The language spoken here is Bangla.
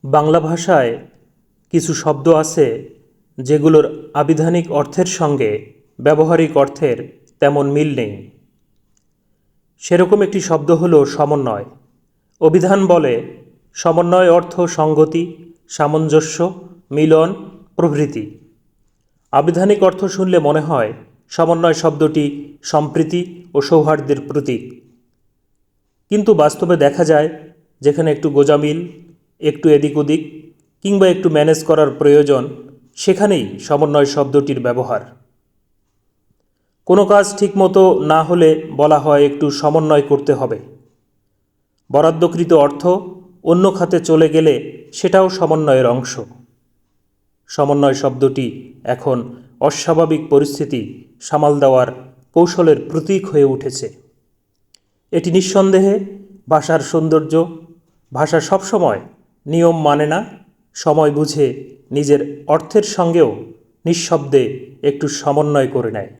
বাংলা ভাষায় কিছু শব্দ আছে যেগুলোর আবিধানিক অর্থের সঙ্গে ব্যবহারিক অর্থের তেমন মিল নেই। সেরকম একটি শব্দ হলো সমন্বয়। অভিধান বলে সমন্বয় অর্থ সংগতি, সামঞ্জস্য, মিলন প্রভৃতি। আবিধানিক অর্থ শুনলে মনে হয় সমন্বয় শব্দটি সম্প্রীতি ও সৌহার্দ্যের প্রতীক। কিন্তু বাস্তবে দেখা যায় যেখানে একটু গোঁজামিল, একটু এদিক ওদিক কিংবা একটু ম্যানেজ করার প্রয়োজন, সেখানেই সমন্বয় শব্দটির ব্যবহার। কোনো কাজ ঠিকমতো না হলে বলা হয় একটু সমন্বয় করতে হবে। বরাদ্দকৃত অর্থ অন্য খাতে চলে গেলে সেটাও সমন্বয়ের অংশ। সমন্বয় শব্দটি এখন অস্বাভাবিক পরিস্থিতি সামাল দেওয়ার কৌশলের প্রতীক হয়ে উঠেছে। এটি নিঃসন্দেহে ভাষার সৌন্দর্য। ভাষা সবসময় নিয়ম মানে না, সময় বুঝে নিজের অর্থের সঙ্গেও নিঃশব্দে একটু সমন্বয় করে নেয়।